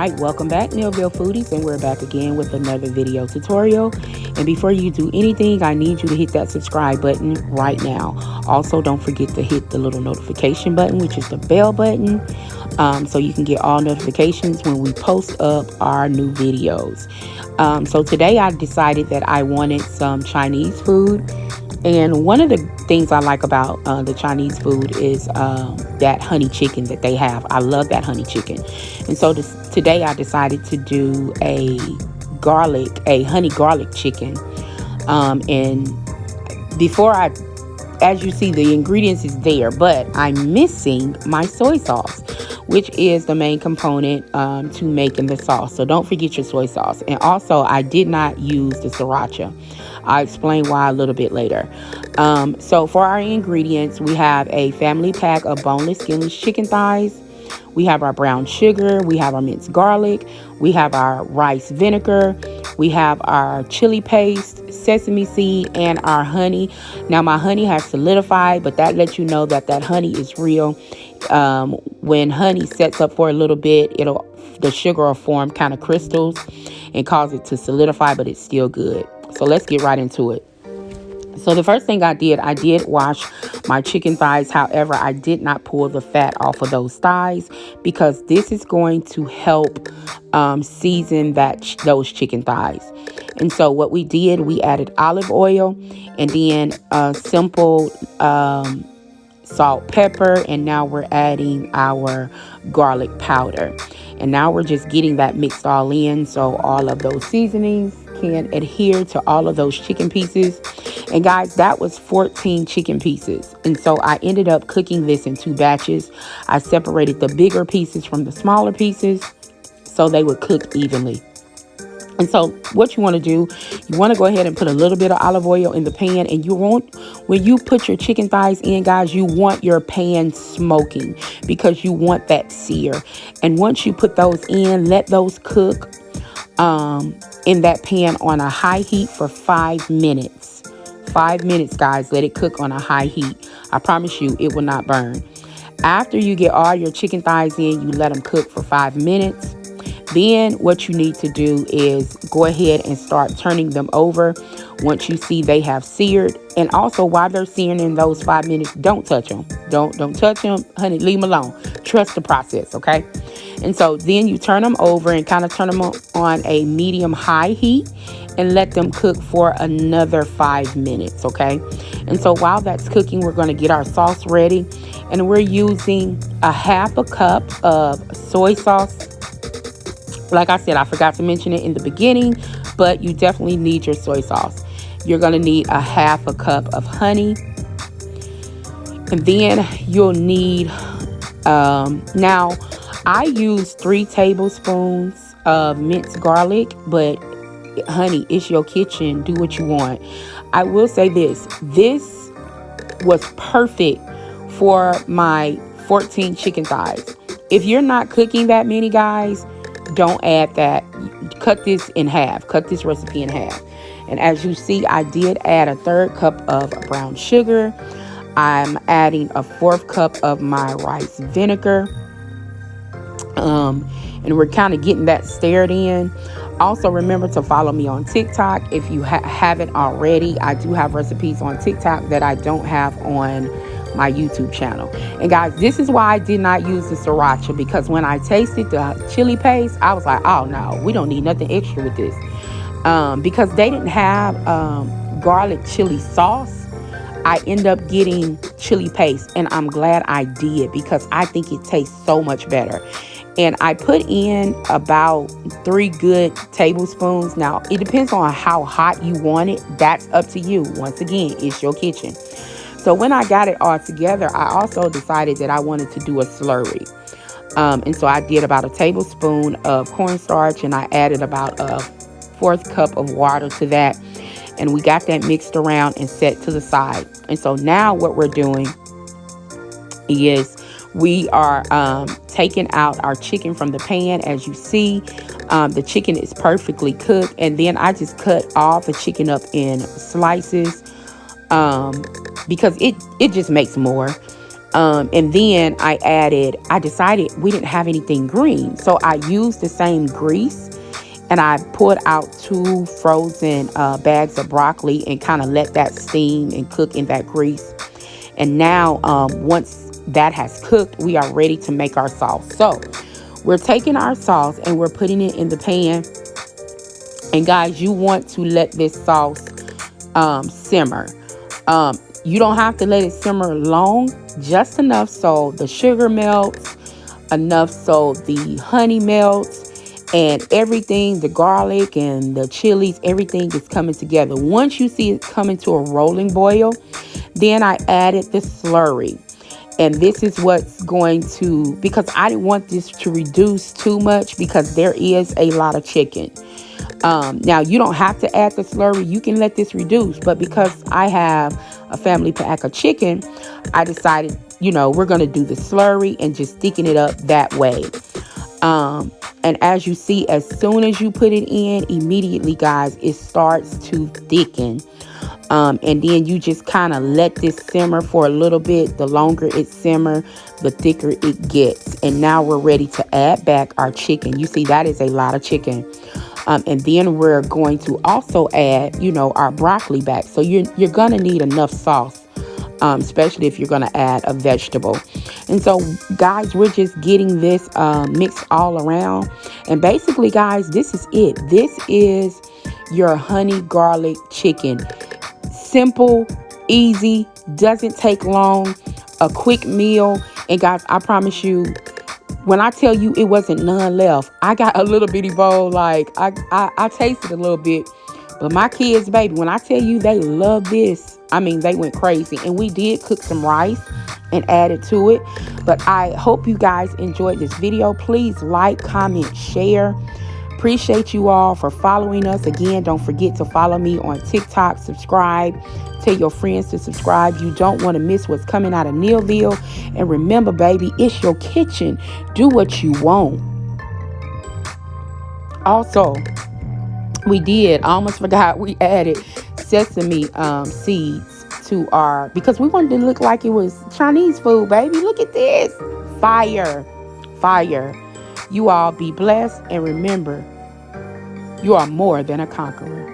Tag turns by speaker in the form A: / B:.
A: Alright, welcome back, Millville Foodies, and we're back again with another video tutorial. And before you do anything, I need you to hit that subscribe button right now. Also, don't forget to hit the little notification button, which is the bell button, so you can get all notifications when we post up our new videos. So today I decided that I wanted some Chinese food. And one of the things I like about the Chinese food is that honey chicken that they have. I love that honey chicken. And so today I decided to do a honey garlic chicken. And as you see, the ingredients is there, but I'm missing my soy sauce, which is the main component to making the sauce. So don't forget your soy sauce. And also, I did not use the sriracha. I'll explain why a little bit later. So for our ingredients, we have a family pack of boneless, skinless chicken thighs. We have our brown sugar. We have our minced garlic. We have our rice vinegar. We have our chili paste, sesame seed, and our honey. Now, my honey has solidified, but that lets you know that that honey is real. When honey sets up for a little bit, the sugar will form kind of crystals and cause it to solidify, but it's still good. So let's get right into it. So the first thing I did wash my chicken thighs. However, I did not pull the fat off of those thighs because this is going to help season those chicken thighs. And so what we did, we added olive oil and then simple salt, pepper, and now we're adding our garlic powder. And now we're just getting that mixed all in so all of those seasonings can adhere to all of those chicken pieces. And guys, that was 14 chicken pieces. And so I ended up cooking this in 2 batches. I separated the bigger pieces from the smaller pieces so they would cook evenly. And so what you want to do, you want to go ahead and put a little bit of olive oil in the pan. And when you put your chicken thighs in, guys, you want your pan smoking because you want that sear. And once you put those in, let those cook in that pan on a high heat for 5 minutes. 5 minutes, guys. Let it cook on a high heat. I promise you it will not burn. After you get all your chicken thighs in, you let them cook for 5 minutes. Then what you need to do is go ahead and start turning them over once you see they have seared. And also while they're searing in those 5 minutes, don't touch them. Don't touch them, honey, leave them alone. Trust the process, okay? And so then you turn them over and kind of turn them on a medium high heat and let them cook for another 5 minutes, okay? And so while that's cooking, we're going to get our sauce ready. And we're using a half a cup of soy sauce. Like I said, I forgot to mention it in the beginning, but you definitely need your soy sauce. You're going to need a half a cup of honey. And then you'll need, now I use 3 tablespoons of minced garlic, but honey, it's your kitchen. Do what you want. I will say this was perfect for my 14 chicken thighs. If you're not cooking that many, guys, don't add that. Cut this in half. Cut this recipe in half. And as you see, I did add a 1/3 cup of brown sugar. I'm adding a 1/4 cup of my rice vinegar. And we're kind of getting that stirred in. Also, remember to follow me on TikTok if you haven't already. I do have recipes on TikTok that I don't have on my YouTube channel. And guys, this is why I did not use the sriracha, because when I tasted the chili paste, I was like, oh no, we don't need nothing extra with this. Because they didn't have garlic chili sauce, I end up getting chili paste, and I'm glad I did because I think it tastes so much better. And I put in about 3 good tablespoons. Now, it depends on how hot you want it. That's up to you. Once again, it's your kitchen. So when I got it all together, I also decided that I wanted to do a slurry. And so I did about a tablespoon of cornstarch, and I added about a 1/4 cup of water to that. And we got that mixed around and set to the side. And so now what we're doing is we are taking out our chicken from the pan. As you see, the chicken is perfectly cooked. And then I just cut all the chicken up in slices because it just makes more. And then I decided we didn't have anything green. So I used the same grease and I pulled out 2 frozen bags of broccoli and kind of let that steam and cook in that grease. And now once that has cooked, we are ready to make our sauce. So we're taking our sauce and we're putting it in the pan. And guys, you want to let this sauce simmer. You don't have to let it simmer long, just enough so the sugar melts, enough so the honey melts, and everything, the garlic and the chilies, everything is coming together. Once you see it coming to a rolling boil, then I added the slurry. And this is what's going to, because I didn't want this to reduce too much because there is a lot of chicken. Now, you don't have to add the slurry. You can let this reduce. But because I have a family pack of chicken, I decided, we're going to do the slurry and just thicken it up that way. And as you see, as soon as you put it in, immediately, guys, it starts to thicken. And then you just kind of let this simmer for a little bit. The longer it simmer, the thicker it gets. And now we're ready to add back our chicken. You see, that is a lot of chicken. And then we're going to also add, our broccoli back. So you're going to need enough sauce, especially if you're going to add a vegetable. And so, guys, we're just getting this mixed all around. And basically, guys, this is it. This is your honey garlic chicken. Simple, easy, doesn't take long, a quick meal. And guys, I promise you, when I tell you it wasn't none left, I got a little bitty bowl. Like I tasted a little bit, but my kids, baby, when I tell you they love this, I mean, they went crazy. And we did cook some rice and added to it. But I hope you guys enjoyed this video. Please like, comment, share. Appreciate you all for following us. Again, don't forget to follow me on TikTok, subscribe, tell your friends to subscribe. You don't want to miss what's coming out of Neilville. And remember, baby, it's your kitchen. Do what you want. Also, I almost forgot, we added sesame seeds to our, because we wanted to look like it was Chinese food, baby. Look at this. Fire. You all be blessed, and remember, you are more than a conqueror.